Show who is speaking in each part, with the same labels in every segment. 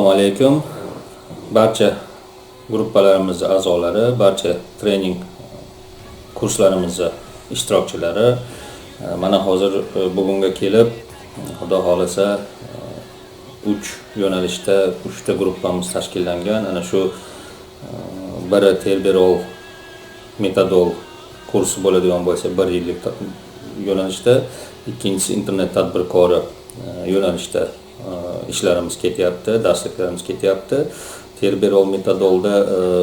Speaker 1: Assalomu alaykum. Barcha gruppalarimiz a'zolari, barcha trening kurslarimizda ishtirokchilari, mana hozir bugunga kelib, Xudo xolasa 3 yo'nalishda 3 ta gruppamiz tashkillangan. Ana shu biri Terberol metodol kursi bo'ladigan bo'lsa 1 yillik yo'nalishda, ikkinchisi internet tadbirkori yo'nalishda ishlarimiz ketyapti, darsliklarimiz ketyapti. Terberol metodolda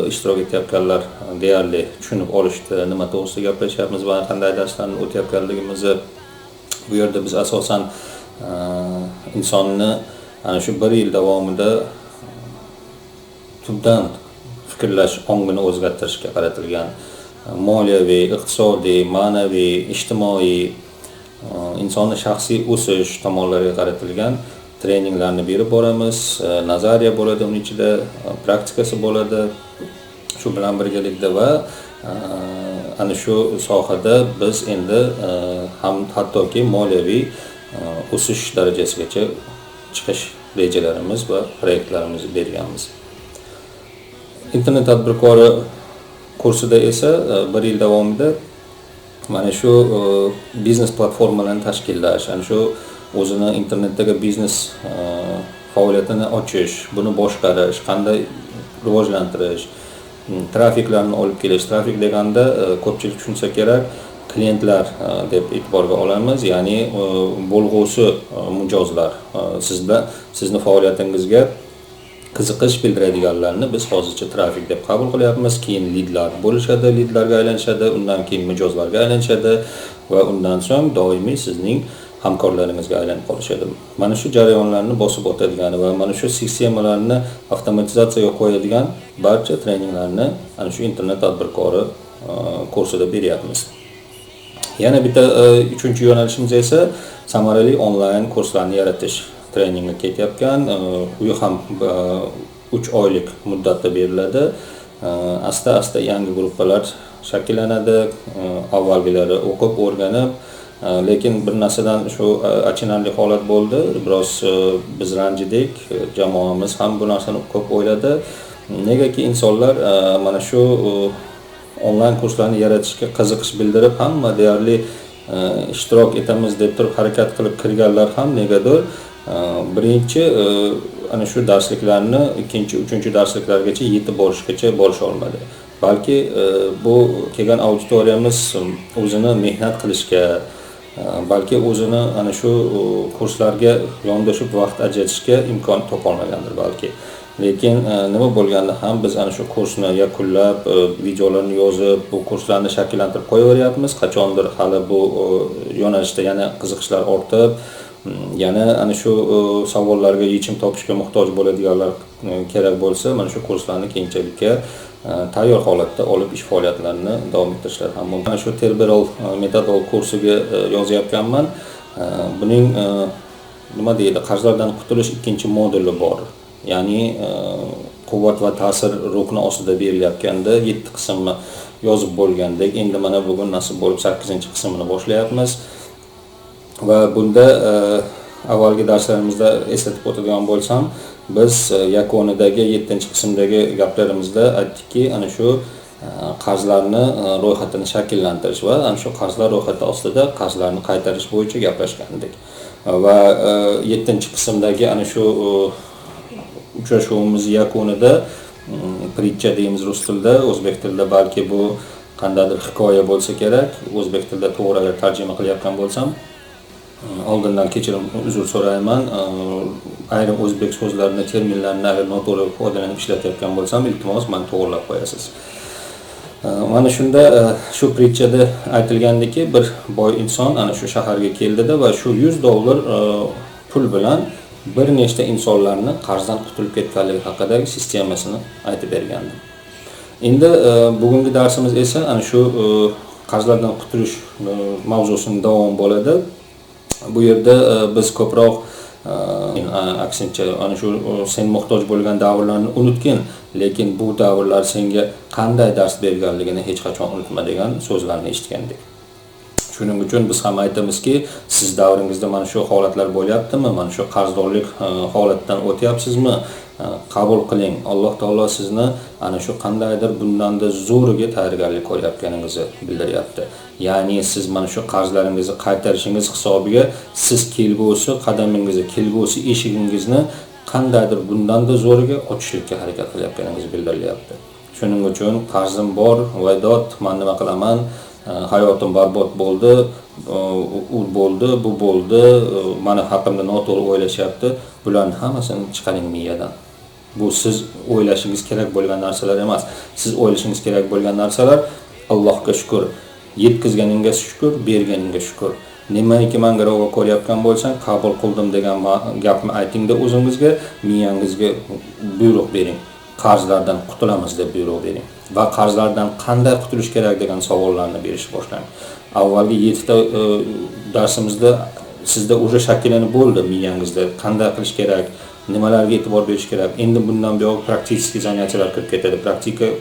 Speaker 1: ishtirok etayotganlar deyarli tushunib olishdi, nima to'g'risida gapirishyapmiz va qanday darslarni o'tayotganligimizni. Bu yerda biz asosan insonni ana shu 1 yil davomida tubdan fikrlash ongini o'zgartirishga qaratilgan moliyaviy, iqtisodiy, ma'naviy, ijtimoiy, insonni shaxsiy o'sish tomonlariga qaratilgan treninglarni berib boramiz. Nazariya bo'ladi, uning ichida praktikasi bo'ladi. Shu bilan birgalikda va ana shu sohada biz endi ham hattoki moliyaviy o'sish darajasigacha chiqish rejalarimiz va proyektlarimizni berganmiz. Internet tadbirkori kursida esa 1 yil davomida mana shu biznes platformalarini tashkillash, ana shu o'zini internetdagi biznes faoliyatini ochish, buni boshqarish, qanday rivojlantirish, trafiklarni olib kelish. Trafik deganda ko'pchilik tushunsa kerak, klientlar deb e'tiborga olamiz, ya'ni bo'lg'usi mijozlar, sizni faoliyatingizga qiziqish bildiradiganlarni biz hozircha trafik deb qabul qilyapmiz. Keyin lidlar bo'lishadi, lidlarga aylanishadi, undan keyin mijozlarga aylanishadi va undan so'ng doimiy sizning hamkorlaringizga aylanib qolishadi. Mana shu jarayonlarni bosib o'tadigan va mana shu sistemalarni avtomatizatsiyaga qo'yadigan barcha treninglarni ana shu internet tadbirkori kursida beryapmiz. Yana bitta 3-chi yo'nalishimiz esa samarali onlayn kurslarni yaratish treningi ketyapgan. U ham 3 oylik muddatda beriladi. Asta-asta yangi gruppalar shakllanadi. Avvalgilari o'qib, o'rganib, lekin bir narsadan shu achinarli holat bo'ldi. Biroz biz ranjidik, jamoamiz ham bu narsani ko'p o'yladi. Negaki insonlar mana shu onlayn kurslarni yaratishga qiziqish bildirib, hamma deyarli ishtirok etamiz deb turib harakat qilib kirganlar ham negadir birinchi ana shu darsliklarni ikkinchi, uchinchi darsliklargacha yetib borishgacha borisha olmadi. Balki bu kelgan auditoriyamiz o'zini mehnat qilishga, balki o'zini ana shu kurslarga yondashib vaqt ajratishga imkon topolmagandir balki. Lekin nima bo'lganda ham biz ana shu kursni yakunlab, videolarni yozib, bu kurslarni shakllantirib qo'yaveryapmiz. Qachondir hali bu yo'nalishda yana qiziqishlar ortib, yana ana shu savollarga yechim topishga muhtoj bo'ladiganlar kerak bo'lsa, mana shu kurslarni keyinchalikka tayyor holatda olib ish faoliyatlarini davom ettirishlar ham mumkin. Mana shu Terberol metodol kursiga yozayotganman. Buning nima deydi, qarzlardan qutulish ikkinchi moduli bor. Ya'ni quvvat va ta'sir rukni ostida berilayotganda 7 qismni yozib bo'lgandek, endi mana bugun nasib bo'lib 8-qismini boshlayapmiz. Va bunda avvalgi darslarimizda eslatib o'tadigan bo'lsam, biz yakunidagi 7-qismdagi gaplarimizda aytdikki, ana shu qarzlarni ro'yxatini shakllantirish va ana shu qarzlar ro'yxati ostida qarzlarni qaytarish bo'yicha gaplashgandik. Va 7-qismdagi ana shu uchrashuvimiz yakunida pritcha deymiz rus tilida, o'zbek tilida balki bu qandaydir hikoya bo'lsa kerak, o'zbek tilida to'g'ri agar tarjima qilyapgan bo'lsam, oldindan kechirim, uzr so'rayman. Ayrim o'zbek so'zlarini, terminlarini agar noto'g'ri foydalanib ishlatayotgan bo'lsam, iltimos meni to'g'rilab qo'yasiz. Mana shunda shu pritchada aytilgandiki, bir boy inson ana shu shaharga keldida va shu $100 pul bilan bir nechta insonlarni qarzdan qutulib ketganligi haqidagi sistemasini aytib bergandi. Endi bugungi darsimiz esa ana shu qarzlardan qutulish mavzusining davomi bo'ladi. Bu yerda biz ko'proq aksincha ana shu sen muhtoj bo'lgan davrlarni unutgin, lekin bu davrlar senga qanday dars berganligini hech qachon unutma degan so'zlarni eshitgandik. Shuning uchun biz ham aytamizki, siz davringizda mana shu holatlar bo'lyaptimi, mana shu qarzdorlik holatidan o'tyapsizmi, qabul qiling. Alloh taolo sizni ana shu qandaydir bundanda zo'riga tayyorgarlik ko'rayotganingizni bildiryapti. Ya'ni siz mana shu qarzlaringizni qaytarishingiz hisobiga siz kelgusi qadamingizni, kelgusi eshigingizni qandaydir bundanda zo'riga ochishlikka harakat qilayotganingizni bildirilyapti. Shuning uchun qarzim bor, vaydot, men nima qilaman? Hayotim barbod bo'ldi, u bo'ldi, bu bo'ldi, meni haqimda noto'g'ri o'ylashyapti. Bularning hammasini chiqaring miyadan. Bu siz o'ylashingiz kerak bo'lgan narsalar emas. Siz o'ylashingiz kerak bo'lgan narsalar Allohga shukr, yetkazganinga shukr, berganinga shukr. Nimaiki menga ravo ko'ryapgan bo'lsang, qabul qildim degan gapni aytingda o'zingizga, miyangizga buyruq bering. Qarzlardan qutulamiz deb buyruq bering va qarzlardan qanday qutulish kerak degan savollarni berishni boshlang. Avvalgi 7 ta darsimizda sizda o'sha shakllanib bo'ldi miyangizda qanday qilish kerak, nimalarga e'tibor berish kerak. Endi bundan buyon praktik zanatiyalar kirib ketadi.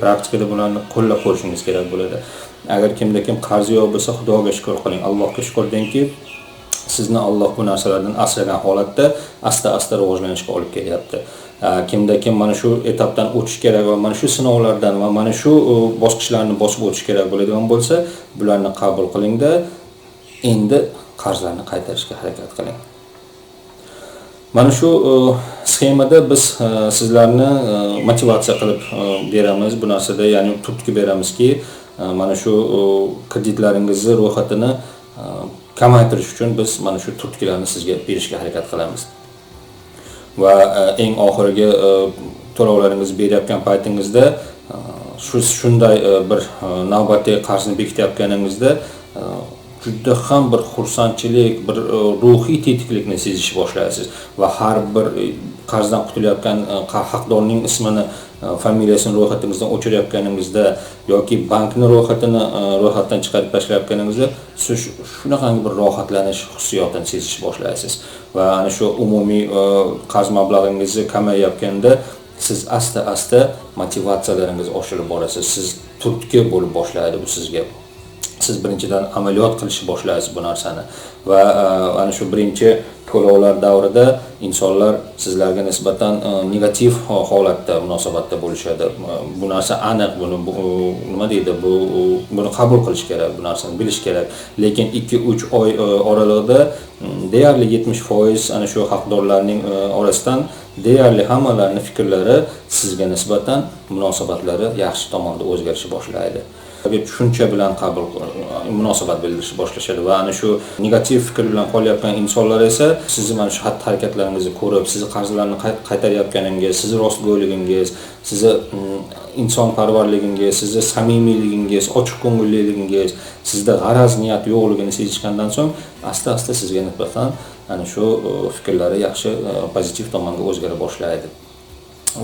Speaker 1: Praktikada bularni qo'llab ko'rishingiz kerak bo'ladi. Agar kimda kim qarzi yo'q bo'lsa, Xudoga shukr qiling. Allohga shukr dengki, sizni Alloh bu narsalardan asragan holatda asta-asta rivojlanishga olib kelyapti. Kimda kim mana shu etapdan o'tish kerak va mana shu sinovlardan va mana shu bosqichlarni bosib o'tish kerak bo'ladigan bo'lsa, bularni qabul qilingda, endi qarzlarni qaytarishga harakat qiling. Mana shu sxemada biz sizlarni motivatsiya qilib beramiz bu narsada, ya'ni turtki beramizki, mana shu kreditlaringizni ro'yxatini kamaytirish uchun biz mana shu turtkilarni sizga berishga harakat qilamiz. Va eng oxirgi to'lovlaringizni berayotgan paytingizda shunday bir navbatdagi qarzni bekitayotganingizda juda ham bir xursandchilik, bir ruhiy tetiklikni sezish boshlaysiz va har bir qarzdan qutulayotgan haqdorning ismini, familiyasini ro'yxatingizdan o'chirayotganingizda yoki bankni ro'yxatdan chiqarib tashlayotganingizda siz shunaqangi bir rohatlanish hissiyotini sezish boshlaysiz va ana shu umumiy qarz mablag'ingizni kamayayotganda siz asta-asta motivatsiyalaringiz oshirib borasiz. Siz turtki bo'lib boshlaydi bu sizga. Siz birinchidan amaliyot qilishni boshlaysiz bu narsani va ana shu birinchi to'lovlar davrida insonlar sizlarga nisbatan negativ holatda munosabatda bo'lishadi. Bu narsa aniq, nima deydi, buni qabul qilish kerak, bu narsani bilish kerak. Lekin 2-3 oy oralig'ida deyarli 70% ana shu haqdorlarning orasidan deyarli hammalarining fikrlari sizga nisbatan munosabatlari yaxshi tomonda o'zgarishni boshlaydi. Tushuncha bilan munosabat bildirish boshlashadi va ana shu negativ fikr bilan qolayotgan insonlar esa sizni mana shu harakatlaringizni ko'rib, sizni qarzlarni qaytarayotganingiz, sizni rostgo'yligingiz, sizni insonparvarligingiz, sizni samimiyligingiz, ochiq ko'ngilligingiz, sizda g'araz niyat yo'qligini sezishgandan so'ng asta-asta sizga nisbatan ana shu fikrlari yaxshi pozitiv tomonga o'zgara boshlaydi.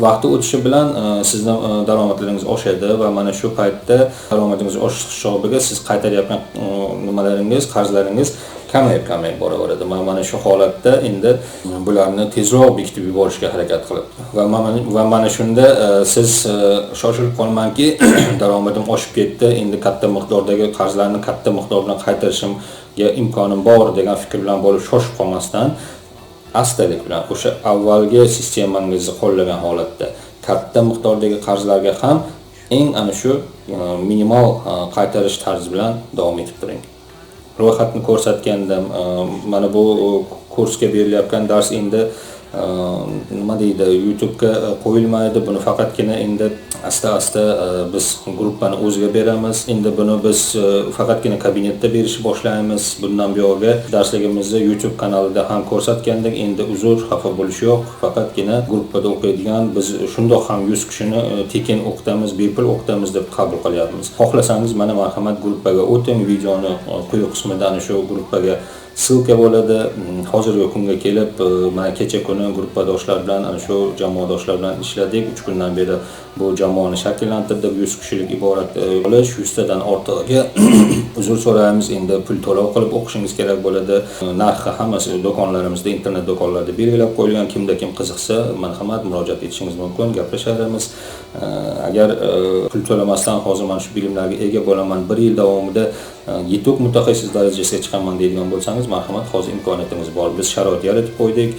Speaker 1: Vaqt o'tishi bilan sizning daromadlaringiz oshadi va mana shu paytda daromadingiz oshish hisobiga siz qaytarayotgan nimalaringiz, qarzlaringiz kamayib boraveradi. Mana shu holatda endi bularni tezroq bekitib yuborishga harakat qilib va mana shunda siz shoshilib qolmangki, daromadim oshib ketdi, endi katta miqdordagi qarzlarni katta miqdor bilan qaytarishimga imkonim bor degan fikr bilan bo'lib shoshib qolmasdan astalik bilan o'sha avvalgi sistemangizni qo'llagan holatda katta miqdordagi qarzlarga ham eng ana shu minimal qaytarish tarzi bilan davom etib turing. Ro'yxatni ko'rsatgandim. Mana bu kursga berilayotgan dars endi nima deydi, YouTube'ga qo'yilmaydi. Buni faqatgina endi asta-asta biz gruppani o'ziga beramiz. Endi buni biz faqatgina kabinetda berishni boshlaymiz. Bundan buyog'iga darsligimizni YouTube kanalida ham ko'rsatgandik. Endi uzr, xafa bo'lish yo'q. Faqatgina gruppada o'qiydigan, biz shundoq ham 100 kishini tekin o'qitamiz, bepul o'qitamiz deb qabul qilyapmiz. Xohlasangiz mana marhamat gruppaga o'ting. Videoni quyi qismida ana shu gruppaga ссылка bo'ladi. Hozirgi kunga kelib, mana kecha kuni gruppadoshlar bilan, ana shu jamoadoshlar bilan ishladik. 3 kundan beri bu jamoani shakllantirdik. 100 kishilik iborat bo'lish, 100 tadan ortig'iga uzr so'raymiz. Endi pul to'lov qilib o'qishingiz kerak bo'ladi. Narxi hammasi do'konlarimizda, internet do'konlarida belgilab qo'yilgan. Kimda kim qiziqsa, marhamat murojaat etishingiz mumkin, gaplasharamiz. Agar pul to'lamasdan hozir mana shu bilimlarga ega bo'laman, 1 yil davomida yetuk mutaxassis darajasiga chiqaman deydigan bo'lsangiz, bo'lsangiz, marhamat, hozir imkoniyatingiz bor. Biz sharoit yaratib qo'ydik.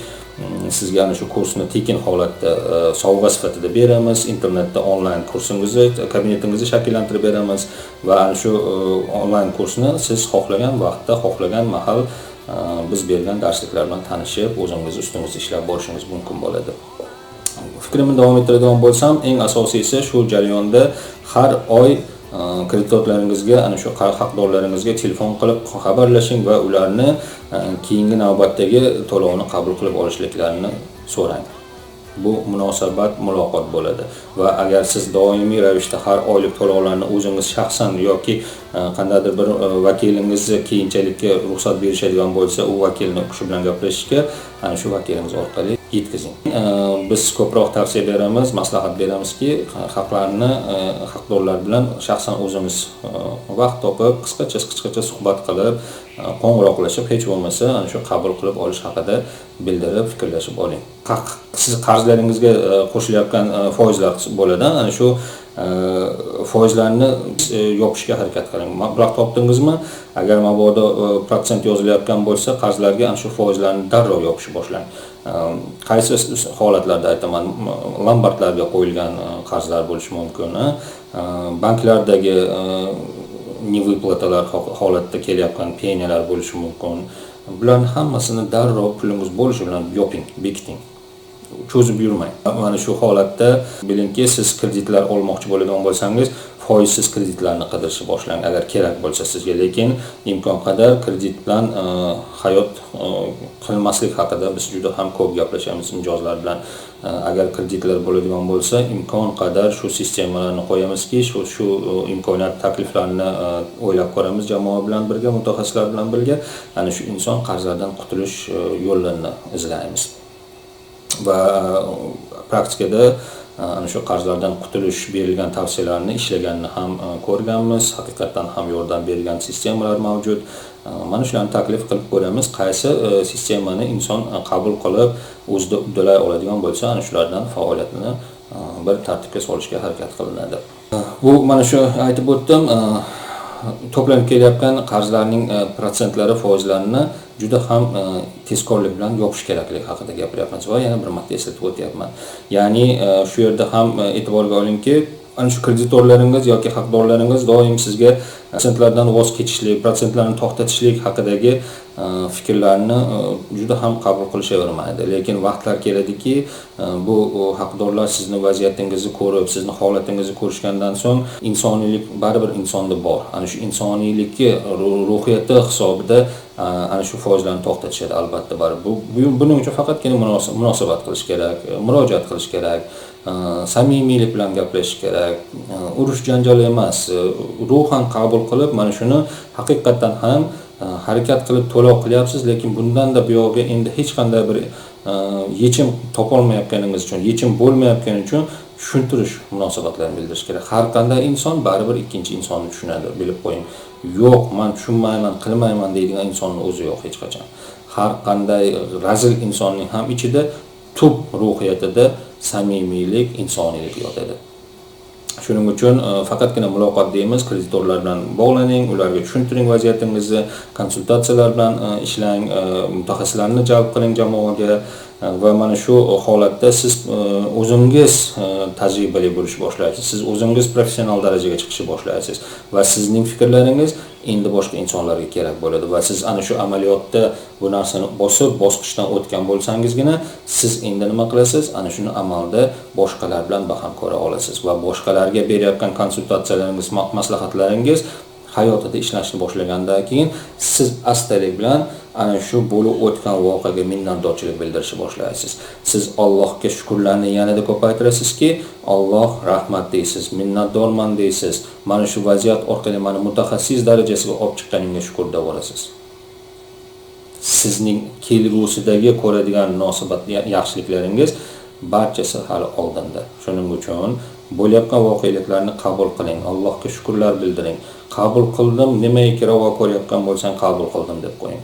Speaker 1: Sizga ana shu kursni tekin holatda sovg'a sifatida beramiz. Internetda onlayn kursingizni, kabinetingizni shakllantirib beramiz va ana shu onlayn kursni siz xohlagan vaqtda, xohlagan mahal biz bergan darsliklar bilan tanishib, o'zingiz ustingizda ishlab borishingiz mumkin bo'ladi. Fikrimni davom ettiradigan bo'lsam, eng asosiysi shu jarayonda har oy kreditorlaringizga, ana shu haqdorlaringizga telefon qilib xabarlashing va ularni keyingi navbatdagi to'lovni qabul qilib olishliklarini so'rang. Bu munosabat, muloqot bo'ladi va agar siz doimiy ravishda har oylik to'lovlarni o'zingiz shaxsan yoki qandaydir bir vakilingizni keyinchalikka ruxsat berishadigan bo'lsa, u vakilni shu bilan gaplashishga ana shu vakilingiz orqali yetkazing. Biz ko'proq tavsiya beramiz, maslahat beramizki, haqdorlar bilan shaxsan o'zimiz vaqt topib, qisqacha suhbat qilib, qo'ng'iroqlashib, hech bo'lmasa ana shu qabul qilib olish haqida bildirib, fikrlashib oling. Siz qarzlaringizga qo'shilayotgan foizlar bo'ladi. Ana shu foizlarni yopishga harakat qiling. Mablag' topdingizmi? Agar mabodo protsent yozilayotgan bo'lsa, qarzlarga ana shu foizlarni darrov yopishni boshlang. Qaysi holatlarda aytaman, lombardlarga qo'yilgan qarzlar bo'lishi mumkin, banklardagi nevyplatalar holatda kelayotgan peniyalar bo'lishi mumkin. Bularning hammasini darrov pulingiz bo'lishi bilan yoping, bekiting. Cho'zib yurmang. Mana shu holatda bilingki, siz kreditlar olmoqchi bo'ladigan bo'lsangiz, foizsiz kreditlarni qidirishni boshlang agar kerak bo'lsa sizga, lekin imkon qadar kredit bilan hayot qilmaslik haqida biz juda ham ko'p gaplashamiz mijozlar bilan. Agar kreditlar bo'ladigan bo'lsa, imkon qadar shu sistemalarni qo'yamizki, shu imkoniyat takliflarini o'ylab ko'ramiz jamoa bilan birga, mutaxassislar bilan birga, ana shu inson qarzlardan qutulish yo'llarini izlaymiz. Va praktikada ana shu qarzlardan qutulish berilgan tavsiyalarni ishlaganini ham ko'rganmiz, haqiqatan ham yordam bergan sistemalar mavjud. Mana shularni taklif qilib ko'ramiz, qaysi sistemani inson qabul qilib o'zida uddalay oladigan bo'lsa, ana shulardan faoliyatini bir tartibga solishga harakat qilinadi. Bu mana shu aytib o'tdim, to'planib kelayotgan qarzlarning protsentlari, foizlarini juda ham tezkorlik bilan yopish kerakligi haqida gapiryapmiz va yana bir marta eslatib o'tyapman. Ya'ni shu yerda ham e'tiborga olingki, ana shu kreditorlaringiz yoki haqdorlaringiz doim sizga protsentlardan voz kechishlik, protsentlarni to'xtatishlik haqidagi fikrlarni juda ham qabul qilishavermaydi. Lekin vaqtlar keladiki, bu haqdorlar sizni vaziyatingizni ko'rib, sizni holatingizni ko'rishgandan so'ng insoniylik baribir insonda bor. Ana shu insoniylikki ruhiyati hisobida ana shu foizlarni to'xtatishadi albatta baribir. Buning uchun faqatgina munosabat qilish kerak, murojaat qilish kerak. Samimiylik bilan gaplashish kerak. Urush janjal emas, ruhan qabul qilib, mana shuni haqiqatan ham harakat qilib to'lov qilyapsiz, lekin bundan da buyog'iga endi hech qanday bir yechim topolmayotganingiz uchun, yechim bo'lmayotgani uchun tushuntirish munosabatlarini bildirish kerak. Har qanday inson baribir ikkinchi insonni tushunadi, bilib qo'ying. Yo'q, men tushunmayman, qilmayman deydigan insonning o'zi yo'q hech qachon. Har qanday razil insonning ham ichida tub ruhiyatida samimiylik, insoniylik yotadi. Shuning uchun faqatgina muloqot deymiz, kreditorlar bilan bog'laning, ularga tushuntiring vaziyatingizni, konsultatsiyalar bilan ishlang, mutaxassislarni jalb qiling jamoaga va mana shu holatda siz o'zingiz tajribali bo'lishni boshlaysiz. Siz o'zingiz professional darajaga chiqishni boshlaysiz va sizning fikrlaringiz endi boshqa insonlarga kerak bo'ladi va siz ana shu amaliyotda bu narsani bosqichdan o'tgan bo'lsangizgina siz endi nima qilasiz? Ana shuni amalda boshqalar bilan baham ko'ra olasiz va boshqalarga berayotgan konsultatsiyalaringiz, maslahatlaringiz hayotida ishlashni boshlagandan keyin siz astalik bilan ana shu bo'lib o'tgan voqeaga minnatdorchilik bildirishni boshlaysiz. Siz Allohga shukrlarni yanada ko'paytirasizki, Alloh rahmat deysiz, minnatdorman deysiz. Mana shu vaziyat orqali meni mutaxassis darajasiga olib chiqqaningga shukr deb olasiz. Sizning kelgusidagi ko'radigan munosabat yaxshiliklaringiz barchasi hali oldinda. Shuning uchun bo'layotgan voqeliklarni qabul qiling, Allohga shukrlar bildiring. Qabul qildim, nimaiki ravo ko'rayotgan bo'lsang qabul qildim deb qo'ying.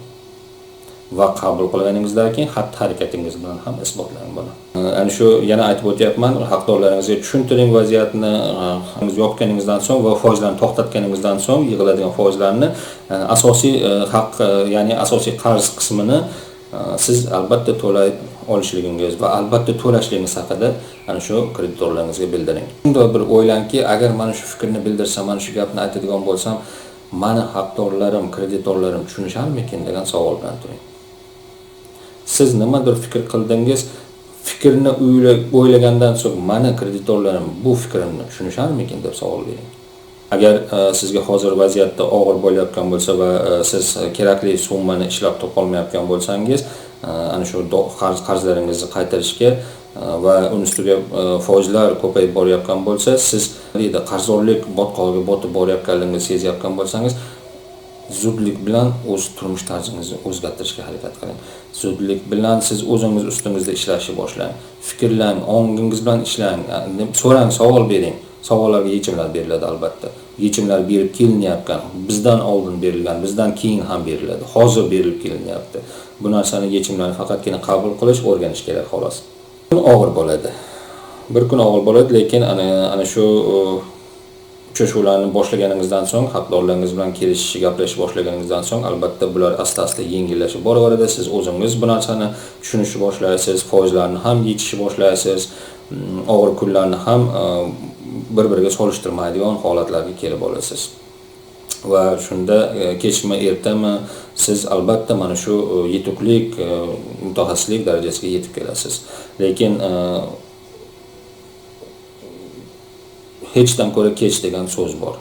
Speaker 1: va qabul qilganingizdan keyin xatti-harakatingiz bilan ham isbotlang buni. Ana shu yana aytib o'tyapman, haqdorlaringizga tushuntiring vaziyatni, yopganingizdan so'ng va foizlarni to'xtatganingizdan so'ng yig'iladigan foizlarni asosiy haq, ya'ni asosiy qarz qismini siz albatta to'lay olishligingiz va albatta to'lashligingiz haqida ana shu kreditorlaringizga bildiring. Shunda bir o'ylanki, agar mana shu fikrni bildirsam, mana shu gapni aytadigan bo'lsam, mani haqdorlarim, kreditorlarim tushunisharmikin degan savol bilan turing. Siz nimadir fikr qildingiz, fikrni o'ylagandan so'ng mani kreditorlarim bu fikrimni tushunisharmikin deb savol bering. Agar sizga hozir vaziyatda og'ir bo'layotgan bo'lsa va siz kerakli summani ishlab topolmayotgan bo'lsangiz, ana shu qarzlaringizni qaytarishga va uning ustiga foizlar ko'payib borayotgan bo'lsa, siz qarzdorlik botqog'iga botib borayotganligingizni sezayotgan bo'lsangiz, zudlik bilan o'z turmush tarzingizni o'zgartirishga harakat qiling. Zudlik bilan siz o'zingiz ustingizda ishlashni boshlang. Fikrlang, ongingiz bilan ishlang, so'rang, savol bering. Savollarga yechimlar beriladi albatta. Yechimlar berib kelinyapti. Bizdan oldin berilgan, bizdan keyin ham beriladi. Hozir berilib kelinyapti. Bu narsani yechimlarini faqatgina qabul qilish, o'rganish kerak xolos. Og'ir bo'ladi. Bir kun og'ir bo'ladi, lekin ana shu uchrashuvlarni boshlaganingizdan so'ng, haqdorlaringiz bilan kelishishni gaplashib boshlaganingizdan so'ng, albatta bular asta-asta yengillashib boraveradi. Siz o'zingiz bu narsani tushunishni boshlaysiz, foizlarni ham yechishni boshlaysiz, og'ir kunlarni ham bir-biriga solishtirmaydigan holatlarga kelib olasiz. Va shunda kechmi, ertami siz albatta mana shu yetuklik, mutaxassislik darajasiga yetib kelasiz. Lekin hechdan ko'ra kech degan so'z bor.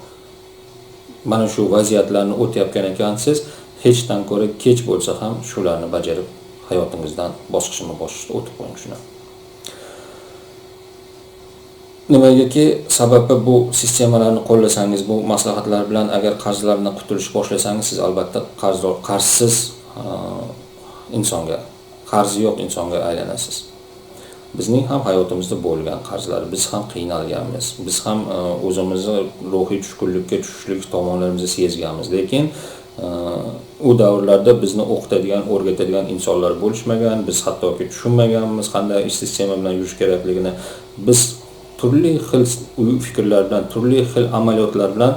Speaker 1: Mana shu vaziyatlarni o'tayotgan ekansiz, hechdan ko'ra kech bo'lsa ham shularni bajarib hayotingizdan bosqichma-bosqich o'tib qo'ying shuni. Nimagaki sababi bu sistemalarni qo'llasangiz, bu maslahatlar bilan agar qarzlardan qutulishni boshlasangiz, siz albatta qarzsiz insonga, qarzi yo'q insonga aylanasiz. Bizning ham hayotimizda bo'lgan qarzlar, biz ham qiynalganmiz, biz ham o'zimizni ruhiy tushkunlikka tushishlik tomonlarimizni sezganmiz, lekin u davrlarda bizni o'qitadigan, o'rgatadigan insonlar bo'lishmagan, biz hattoki tushunmaganmiz qanday ish sistema bilan yurish kerakligini. Biz turli xil fikrlar bilan, turli xil amaliyotlar bilan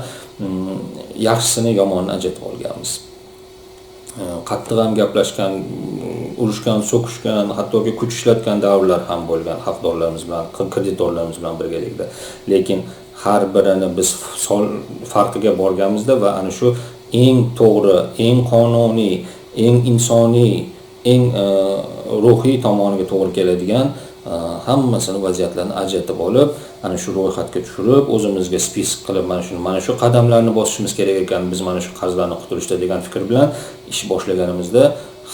Speaker 1: yaxshisini yomonini ajratib olganmiz. Qattiq ham gaplashgan, urushgan, so'kishgan, hattoki kuch ishlatgan davrlar ham bo'lgan haqdorlarimiz bilan, kreditorlarimiz bilan birgalikda. Lekin har birini biz farqiga borganimizda va ana shu eng to'g'ri, eng qonuniy, eng insoniy, eng ruhiy tomoniga to'g'ri keladigan hammasini vaziyatlarni ajratib olib, ana shu ro'yxatga tushirib, o'zimizga spisk qilib mana shu qadamlarni bosishimiz kerak ekan, biz mana shu qarzlarni qutulishda degan fikr bilan ish boshlaganimizda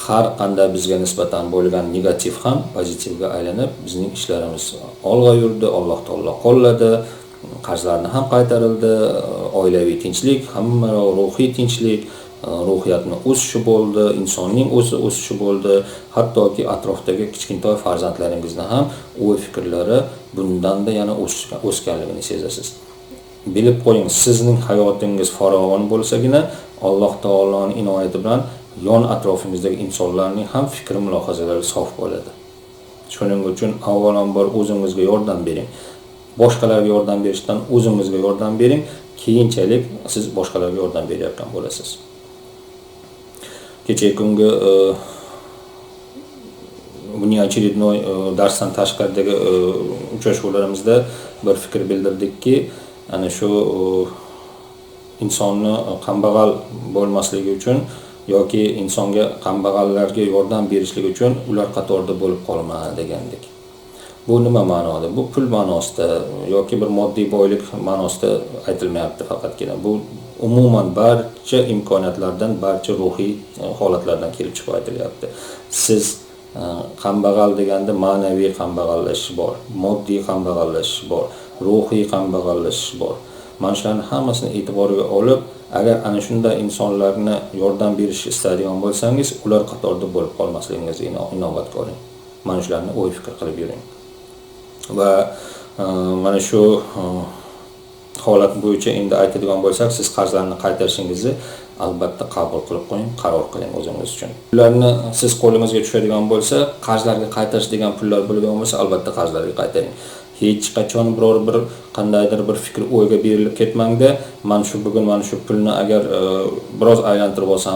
Speaker 1: har qanday bizga nisbatan bo'lgan negativ ham pozitivga aylanib, bizning ishlarimiz olg'a yurdi, Alloh taolo qo'lladi, qarzlarni ham qaytarildi, oilaviy tinchlik, hamma ruhiy tinchlik, ruhiyatning o'sishi bo'ldi, insonning o'sishi bo'ldi, hattoki atrofdagi kichkintoy farzandlaringizni ham o'y fikrlari bundanda yana o'sganligini sezasiz. Bilib qo'ying, sizning hayotingiz farovon bo'lsagina Alloh taoloning inoyati bilan yon atrofingizdagi insonlarning ham fikr mulohazalari sof bo'ladi. Shuning uchun avvalambor o'zingizga yordam bering. Boshqalarga yordam berishdan o'zingizga yordam bering, keyinchalik siz boshqalarga yordam berayotgan bo'lasiz. Kechagi kungi buniyachiriy darsdan tashqaridagi uchrashuvlarimizda bir fikr bildirdikki, ana shu insonni kambag'al bo'lmasligi uchun yoki insonga kambag'allarga yordam berishlik uchun ular qatorida bo'lib qolma degandik. Bu nima ma'noda? Bu pul ma'nosida yoki bir moddiy boylik ma'nosida aytilmayapti faqatgina. Bu umuman barcha imkoniyatlardan, barcha ruhiy holatlardan kelib chiqib aytilyapti. Siz kambag'al deganda ma'naviy kambag'allashish bor, moddiy kambag'allashish bor, ruhiy kambag'allashish bor. Mana shularni hammasini e'tiborga olib, agar ana shunday insonlarga yordam berishni istaydigan bo'lsangiz, ular qatorida bo'lib qolmasligingizga inobatga oling. Mana shularni o'y fikr qilib yuring. Va mana shu holat bo'yicha endi aytadigan bo'lsak, siz qarzlarni qaytarishingizni albatta qabul qilib qo'ying, qaror qiling o'zingiz uchun. Pullarni siz qo'lingizga tushadigan bo'lsa, qarzlarga qaytarish degan pullar bo'lgan bo'lsa, albatta qarzlarga qaytaring. Hech qachon biror bir qandaydir bir fikr o'yga berilib ketmangda, men shu bugun mana shu pulni agar biroz aylantirib olsam